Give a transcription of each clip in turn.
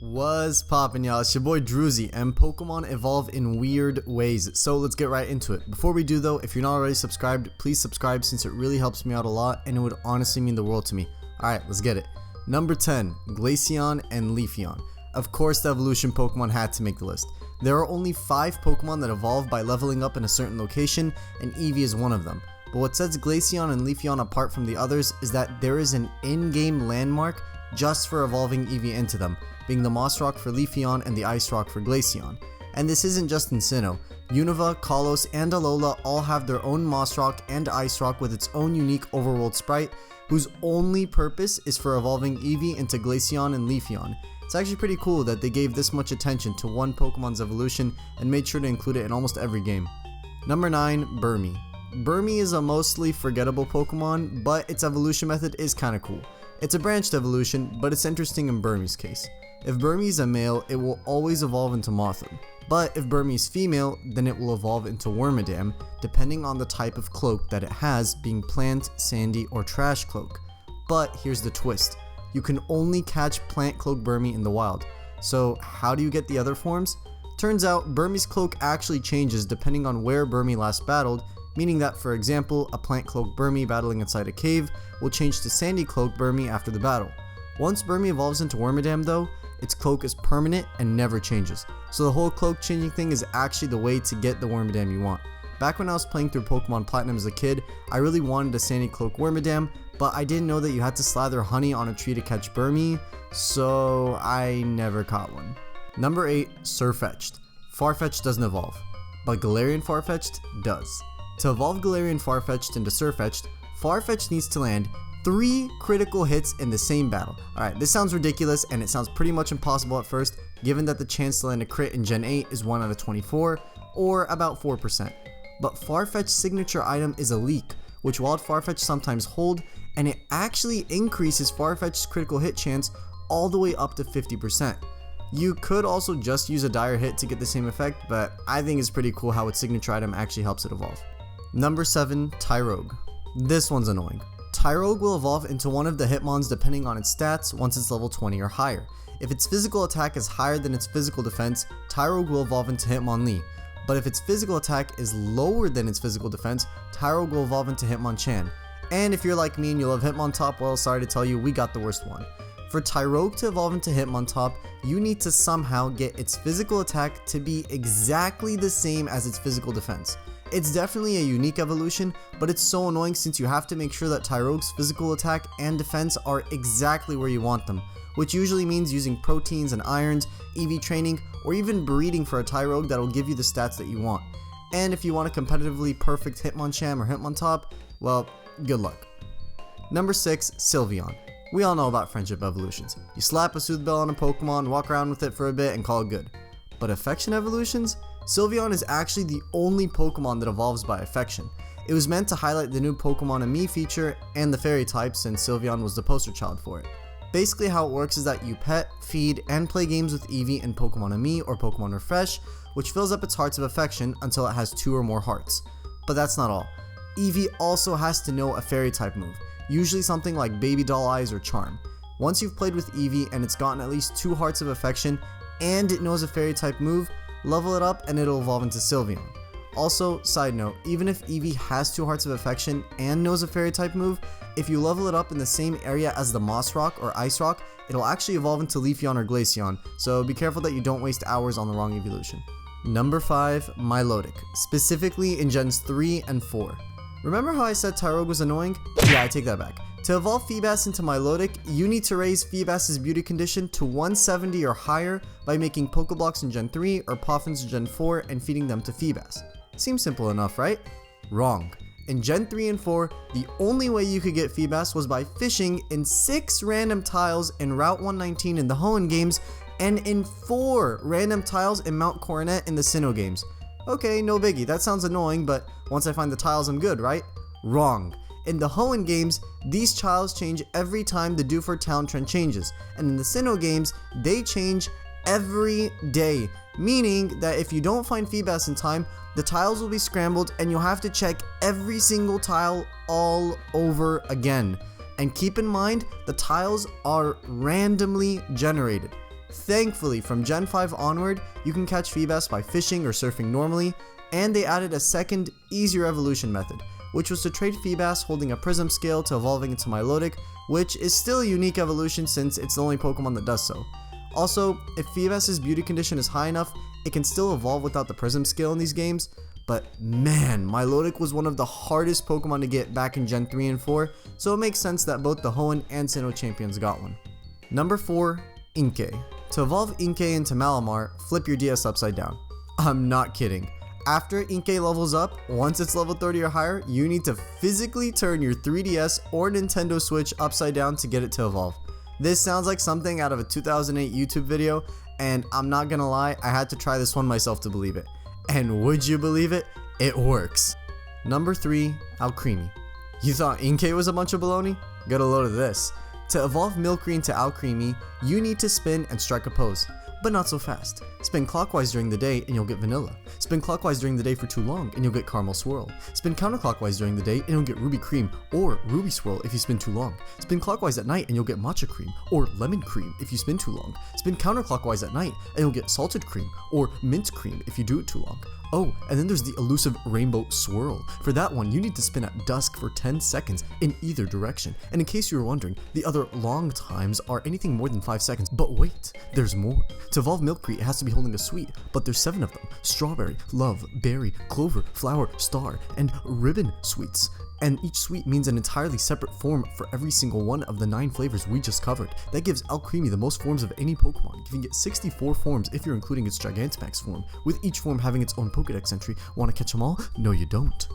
What's poppin', y'all? It's your boy Druzy, and Pokemon evolve in weird ways, so let's get right into it. Before we do though, if you're not already subscribed, please subscribe since it really helps me out a lot and it would honestly mean the world to me. Alright, let's get it. Number 10, Glaceon and Leafeon. Of course the evolution Pokemon had to make the list. There are only 5 Pokemon that evolve by leveling up in a certain location, and Eevee is one of them. But what sets Glaceon and Leafeon apart from the others is that there is an in-game landmark just for evolving Eevee into them, being the Moss Rock for Leafeon and the Ice Rock for Glaceon. And this isn't just in Sinnoh. Unova, Kalos, and Alola all have their own Moss Rock and Ice Rock with its own unique overworld sprite, whose only purpose is for evolving Eevee into Glaceon and Leafeon. It's actually pretty cool that they gave this much attention to one Pokemon's evolution and made sure to include it in almost every game. Number 9, Burmy. Burmy is a mostly forgettable Pokemon, but its evolution method is kinda cool. It's a branched evolution, but it's interesting in Burmy's case. If Burmy is a male, it will always evolve into Mothim. But if Burmy is female, then it will evolve into Wormadam, depending on the type of cloak that it has, being plant, sandy, or trash cloak. But here's the twist. You can only catch plant cloak Burmy in the wild. So how do you get the other forms? Turns out Burmy's cloak actually changes depending on where Burmy last battled, meaning that, for example, a plant cloak Burmy battling inside a cave will change to sandy cloak Burmy after the battle. Once Burmy evolves into Wormadam though, its cloak is permanent and never changes. So the whole cloak changing thing is actually the way to get the Wormadam you want. Back when I was playing through Pokemon Platinum as a kid, I really wanted a sandy cloak Wormadam, but I didn't know that you had to slather honey on a tree to catch Burmy, so I never caught one. Number 8, Sirfetch'd. Farfetch'd doesn't evolve, but Galarian Farfetch'd does. To evolve Galarian Farfetch'd into Sirfetch'd, Farfetch'd needs to land 3 critical hits in the same battle. Alright, this sounds ridiculous and it sounds pretty much impossible at first, given that the chance to land a crit in Gen 8 is 1 out of 24, or about 4%. But Farfetch'd's signature item is a leak, which Wild Farfetch'd sometimes hold, and it actually increases Farfetch'd's critical hit chance all the way up to 50%. You could also just use a dire hit to get the same effect, but I think it's pretty cool how its signature item actually helps it evolve. Number 7, Tyrogue. This one's annoying. Tyrogue will evolve into one of the Hitmons depending on its stats once it's level 20 or higher. If its physical attack is higher than its physical defense, Tyrogue will evolve into Hitmonlee. But if its physical attack is lower than its physical defense, Tyrogue will evolve into Hitmonchan. And if you're like me and you love Hitmontop, well, sorry to tell you, we got the worst one. For Tyrogue to evolve into Hitmontop, you need to somehow get its physical attack to be exactly the same as its physical defense. It's definitely a unique evolution, but it's so annoying since you have to make sure that Tyrogue's physical attack and defense are exactly where you want them, which usually means using proteins and irons, EV training, or even breeding for a Tyrogue that will give you the stats that you want. And if you want a competitively perfect Hitmonchan or Hitmontop, well, good luck. Number 6, Sylveon. We all know about friendship evolutions. You slap a Soothe Bell on a Pokemon, walk around with it for a bit, and call it good. But affection evolutions? Sylveon is actually the only Pokemon that evolves by affection. It was meant to highlight the new Pokemon and Me feature and the fairy type, since Sylveon was the poster child for it. Basically how it works is that you pet, feed, and play games with Eevee in Pokemon and Me or Pokemon Refresh, which fills up its hearts of affection until it has 2 or more hearts. But that's not all. Eevee also has to know a fairy type move, usually something like Baby Doll Eyes or Charm. Once you've played with Eevee and it's gotten at least 2 hearts of affection and it knows a fairy type move, level it up and it'll evolve into Sylveon. Also, side note, even if Eevee has 2 hearts of affection and knows a fairy type move, if you level it up in the same area as the Moss Rock or Ice Rock, it'll actually evolve into Leafeon or Glaceon, so be careful that you don't waste hours on the wrong evolution. Number 5, Milotic, specifically in Gens 3 and 4. Remember how I said Tyrogue was annoying? Yeah, I take that back. To evolve Feebas into Milotic, you need to raise Feebas' beauty condition to 170 or higher by making Pokeblocks in Gen 3 or Poffins in Gen 4 and feeding them to Feebas. Seems simple enough, right? Wrong. In Gen 3 and 4, the only way you could get Feebas was by fishing in 6 random tiles in Route 119 in the Hoenn games and in 4 random tiles in Mount Coronet in the Sinnoh games. Okay, no biggie, that sounds annoying, but once I find the tiles I'm good, right? Wrong. In the Hoenn games, these tiles change every time the Dewford Town trend changes, and in the Sinnoh games, they change every day, meaning that if you don't find Feebas in time, the tiles will be scrambled and you'll have to check every single tile all over again. And keep in mind, the tiles are randomly generated. Thankfully, from Gen 5 onward, you can catch Feebas by fishing or surfing normally, and they added a second, easier evolution method, which was to trade Feebas holding a Prism scale to evolving into Milotic, which is still a unique evolution since it's the only Pokemon that does so. Also, if Feebas' beauty condition is high enough, it can still evolve without the Prism scale in these games, but man, Milotic was one of the hardest Pokemon to get back in Gen 3 and 4, so it makes sense that both the Hoenn and Sinnoh champions got one. Number 4, Inkay. To evolve Inkay into Malamar, flip your DS upside down. I'm not kidding. After Inkay levels up, once it's level 30 or higher, you need to physically turn your 3DS or Nintendo Switch upside down to get it to evolve. This sounds like something out of a 2008 YouTube video, and I'm not gonna lie, I had to try this one myself to believe it. And would you believe it? It works. Number 3, Alcremie. You thought Inkay was a bunch of baloney? Get a load of this. To evolve Milcery into Alcremie, you need to spin and strike a pose, but not so fast. Spin clockwise during the day and you'll get Vanilla. Spin clockwise during the day for too long and you'll get Caramel Swirl. Spin counterclockwise during the day and you'll get Ruby Cream or Ruby Swirl if you spin too long. Spin clockwise at night and you'll get Matcha Cream or Lemon Cream if you spin too long. Spin counterclockwise at night and you'll get Salted Cream or Mint Cream if you do it too long. Oh, and then there's the elusive Rainbow Swirl. For that one, you need to spin at dusk for 10 seconds in either direction. And in case you were wondering, the other long times are anything more than 5 seconds. But wait, there's more. To evolve Milcery, it has to be holding a sweet, but there's 7 of them. Strawberry, Love, Berry, Clover, Flower, Star, and Ribbon sweets. And each sweet means an entirely separate form for every single one of the 9 flavors we just covered. That gives Alcremie the most forms of any Pokemon. You can get 64 forms if you're including its Gigantamax form, with each form having its own Pokédex entry. Want to catch them all? No, you don't.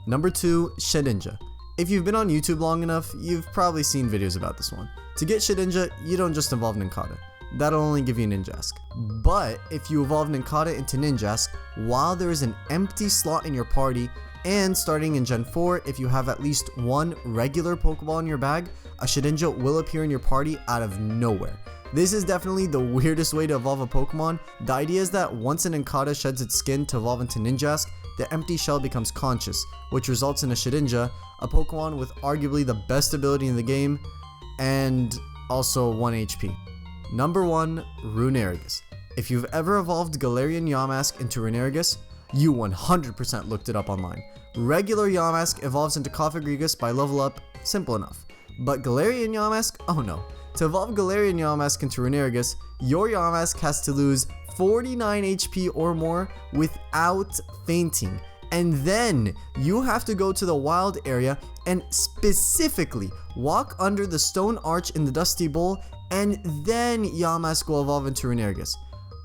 Number 2, Shedinja. If you've been on YouTube long enough, you've probably seen videos about this one. To get Shedinja, you don't just evolve Nincada. That'll only give you Ninjask. But if you evolve Nincada into Ninjask, while there is an empty slot in your party, and starting in Gen 4, if you have at least one regular Pokeball in your bag, a Shedinja will appear in your party out of nowhere. This is definitely the weirdest way to evolve a Pokemon. The idea is that once an Nincada sheds its skin to evolve into Ninjask, the empty shell becomes conscious, which results in a Shedinja, a Pokemon with arguably the best ability in the game, and also 1 HP. Number 1, Runerigus. If you've ever evolved Galarian Yamask into Runerigus, you 100% looked it up online. Regular Yamask evolves into Cofagrigus by level up, simple enough. But Galarian Yamask? Oh no. To evolve Galarian Yamask into Runerigus, your Yamask has to lose 49 HP or more without fainting. And then you have to go to the wild area and specifically walk under the stone arch in the Dusty Bowl, and then Yamask will evolve into Runerigus.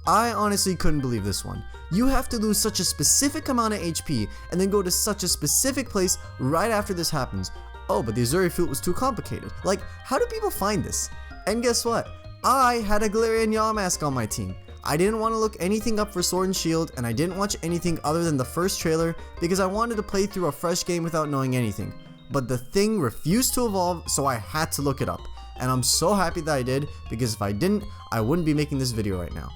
I honestly couldn't believe this one. You have to lose such a specific amount of HP and then go to such a specific place right after this happens. Oh, but the Azuri Flute was too complicated. Like, how do people find this? And guess what? I had a Galarian Yamask on my team. I didn't want to look anything up for Sword and Shield, and I didn't watch anything other than the first trailer because I wanted to play through a fresh game without knowing anything. But the thing refused to evolve, so I had to look it up. And I'm so happy that I did, because if I didn't, I wouldn't be making this video right now.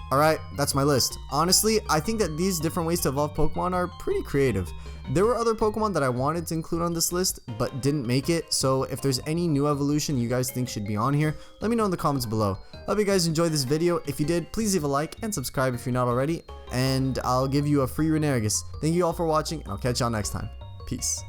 Alright, that's my list. Honestly, I think that these different ways to evolve Pokemon are pretty creative. There were other Pokemon that I wanted to include on this list, but didn't make it, so if there's any new evolution you guys think should be on here, let me know in the comments below. Hope you guys enjoyed this video. If you did, please leave a like and subscribe if you're not already, and I'll give you a free Runerigus. Thank you all for watching, and I'll catch y'all next time. Peace.